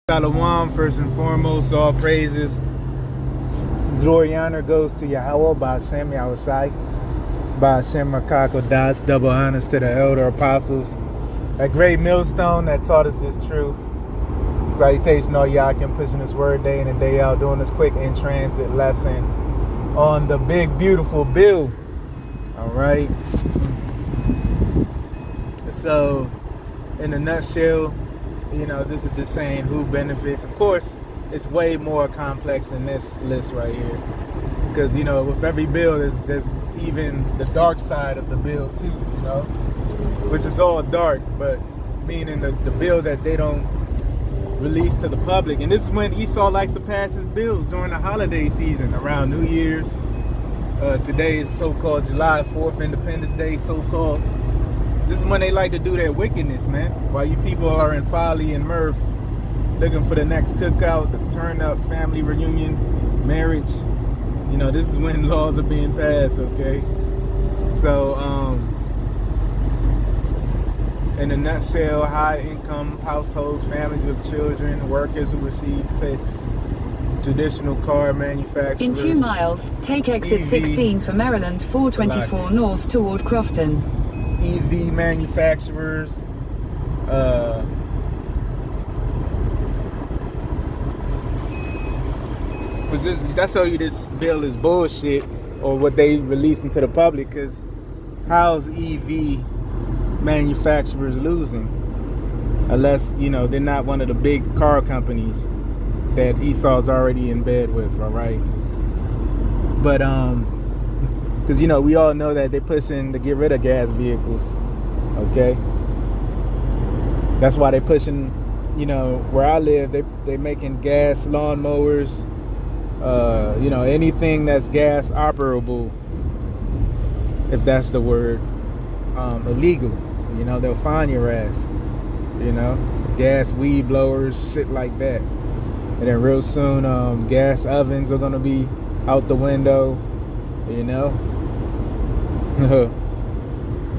Shalom, first and foremost, all praises. Glory honor goes to Yahweh by Hashem Yahushai, by Hashem Makakodash. Double honors to the elder apostles. That great millstone that taught us this truth. Salutation, all Yakim, pushing this word day in and day out, doing this quick in transit lesson on the big, beautiful bill. All right. So, in a nutshell, this is just saying who benefits. Of course, it's way more complex than this list right here. Because, with every bill, there's even the dark side of the bill too, which is all dark, but meaning the bill that they don't release to the public. And this is when Esau likes to pass his bills during the holiday season, around New Year's. Today is so-called July 4th, Independence Day, so-called. This is when they like to do their wickedness, man. While you people are in folly and mirth, looking for the next cookout, the turn-up, family reunion, marriage. This is when laws are being passed, okay? So, in a nutshell, high-income households, families with children, workers who receive tips, traditional car manufacturers. In 2 miles, take exit 16 for Maryland 424 north toward Crofton. EV manufacturers, that show you this bill is bullshit, or what they releasing to the public, because how's EV manufacturers losing? Unless, they're not one of the big car companies that Esau's already in bed with, all right? But, because, we all know that they're pushing to get rid of gas vehicles, okay? That's why they're pushing, where I live, they're making gas lawnmowers, anything that's gas operable, if that's the word, illegal. They'll fine your ass, gas weed blowers, shit like that. And then real soon, gas ovens are going to be out the window,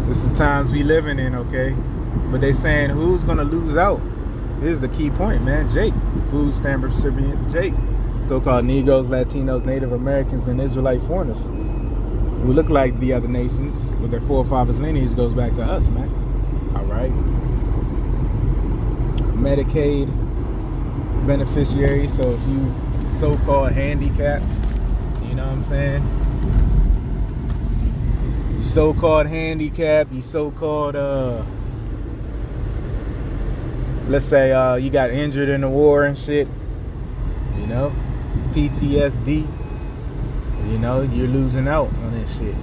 This is the times we living in, okay? But they saying who's gonna lose out? Here's the key point, man. Jake, food stamp recipients, Jake, so-called Negroes, Latinos, Native Americans, and Israelite foreigners who look like the other nations, with their forefathers' lineage goes back to us, man. All right. Medicaid beneficiaries. So if you so-called handicapped, you know what I'm saying? You so-called handicapped, you so-called, let's say you got injured in the war and shit, PTSD, you're losing out on this shit,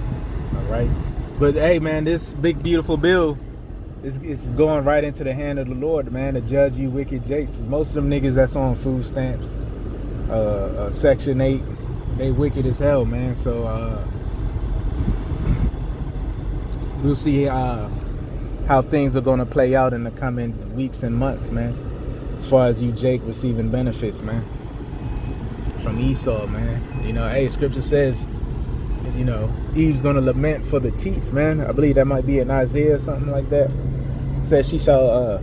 all right? But hey, man, this big, beautiful bill is going right into the hand of the Lord, man, to judge you wicked jakes. Because most of them niggas that's on food stamps, Section 8, they wicked as hell, man. So, we'll see how things are going to play out in the coming weeks and months, man. As far as you, Jake, receiving benefits, man, from Esau, man. Hey, Scripture says, Eve's going to lament for the teats, man. I believe that might be in Isaiah or something like that. It says she shall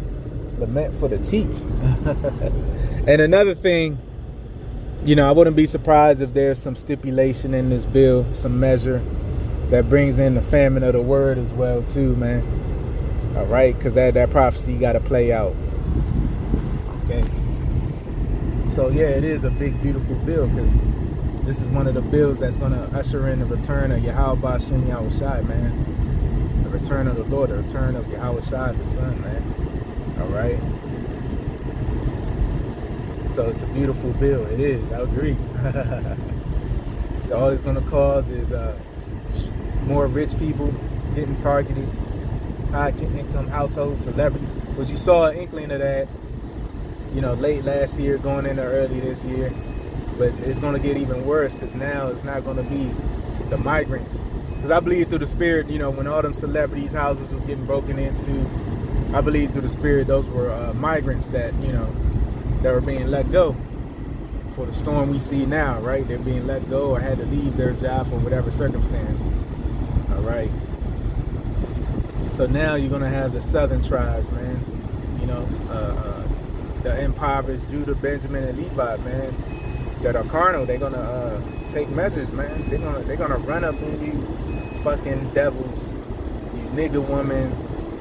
lament for the teats. And another thing, I wouldn't be surprised if there's some stipulation in this bill, some measure that brings in the famine of the word as well too, man. All right, because that prophecy got to play out. Okay. So yeah, it is a big, beautiful bill, because this is one of the bills that's going to usher in the return of Yahweh Hashem Yahushai, man. The return of the Lord, the return of Yahushai, the Son, man. All right. So it's a beautiful bill. It is. I agree. All it's going to cause is more rich people getting targeted, high-income household celebrity. But you saw an inkling of that, late last year, going into early this year. But it's going to get even worse, because now it's not going to be the migrants. Because I believe through the spirit, when all them celebrities' houses was getting broken into, I believe through the spirit those were migrants that, that were being let go for the storm we see now, right? They're being let go or had to leave their job for whatever circumstance. All right. So now you're going to have the southern tribes, man, the impoverished Judah, Benjamin, and Levi, man, that are carnal. They're gonna take measures, man. They're gonna run up in you, fucking devils, you nigga woman,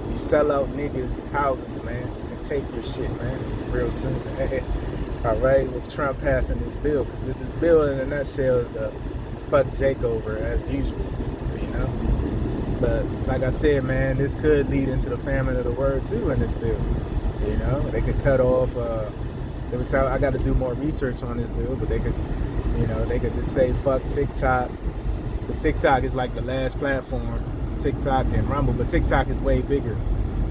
you sell out niggas' houses, man, and take your shit, man, real soon. All right, with Trump passing this bill, because this bill in a nutshell is a fuck Jake over as usual, you know. But like I said, man, this could lead into the famine of the word too in this bill. You know, they could cut off. I got to do more research on this bill, but they could, you know, they could just say fuck TikTok. The TikTok is like the last platform, TikTok and Rumble, but TikTok is way bigger.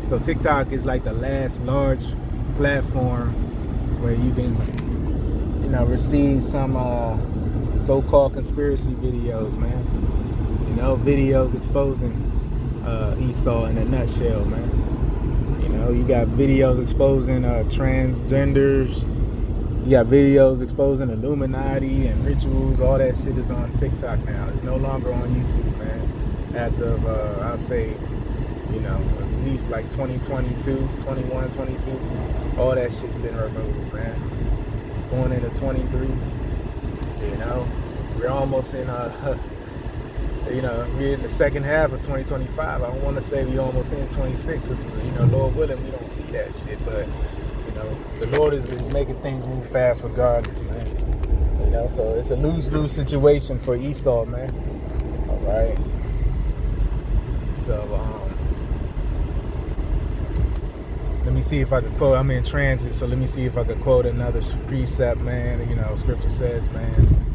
So TikTok is like the last large platform where you can, you know, receive some so-called conspiracy videos, man. You know, videos exposing Esau in a nutshell, man. You know, you got videos exposing transgenders. You got videos exposing Illuminati and rituals. All that shit is on TikTok now. It's no longer on YouTube, man. As of, I'll say, you know, at least like 2022, 21, 22. All that shit's been removed, man. Going into 23, you know, we're almost in you know, we're in the second half of 2025. I don't want to say we almost in 26. You know, Lord willing, we don't see that shit. But, you know, the Lord is making things move fast regardless, man. You know, so it's a lose-lose situation for Esau, man. All right. So, let me see if I could quote. I'm in transit, so let me see if I could quote another precept, man. You know, Scripture says, man,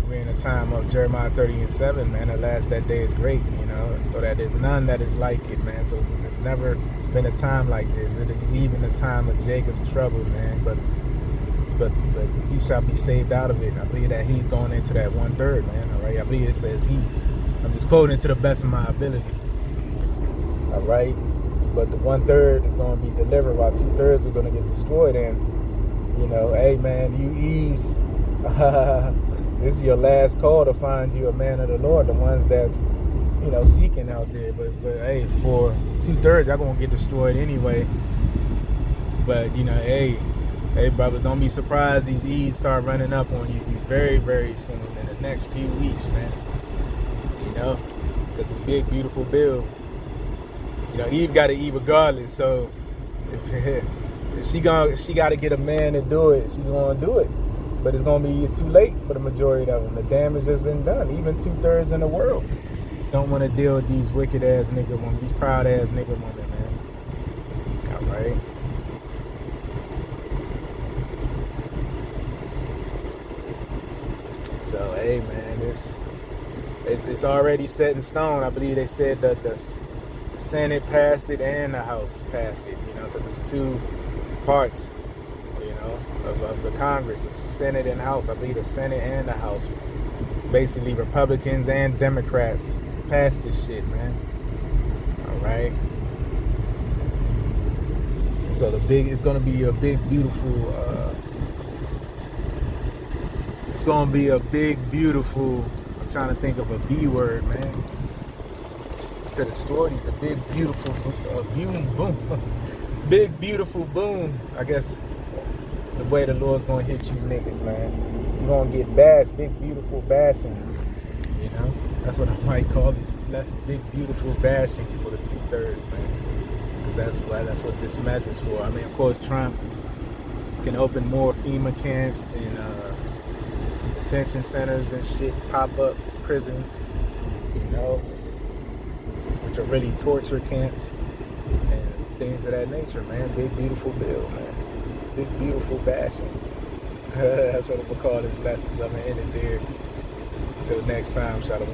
we're in a time of Jeremiah 30:7, man. At last that day is great, you know, so that there's none that is like it, man. So there's never been a time like this. It is even the time of Jacob's trouble, man. But he shall be saved out of it. I believe that he's going into that 1/3, man. All right. I believe it says he. I'm just quoting to the best of my ability. All right. But the 1/3 is going to be delivered, while 2/3 are going to get destroyed. And you know, hey, man, you Eves. This is your last call to find you a man of the Lord, the ones that's, you know, seeking out there. But hey, for 2/3, y'all gonna get destroyed anyway. But you know, hey, brothers, don't be surprised these E's start running up on you very, very soon in the next few weeks, man. You know, because it's big, beautiful bill. You know, Eve got to eat regardless. So if she got to get a man to do it, she's gonna do it. But it's going to be too late for the majority of them. The damage has been done. Even 2/3 in the world don't want to deal with these wicked-ass nigga women, these proud-ass nigga women, man. All right? So, hey, man, it's already set in stone. I believe they said that the Senate passed it and the House passed it, you know, because it's two parts of the Congress. It's Senate and House. I believe the Senate and the House, basically Republicans and Democrats, passed this shit, man. All right. So it's gonna be a big, beautiful. It's gonna be a big, beautiful. I'm trying to think of a B word, man. To destroy these, a big, beautiful boom, big, beautiful boom. I guess. The way the Lord's gonna hit you niggas, man. You're gonna get bashed, big beautiful bashing. You know? That's what I might call this. That's big beautiful bashing for the 2/3, man. Because that's what this measure's for. I mean, of course, Trump can open more FEMA camps and detention centers and shit, pop up prisons, you know, which are really torture camps and things of that nature, man. Big beautiful bill, man. Big beautiful bashing. That's what I'm gonna call this lesson. So I'm gonna end it there. Until next time, Shalom.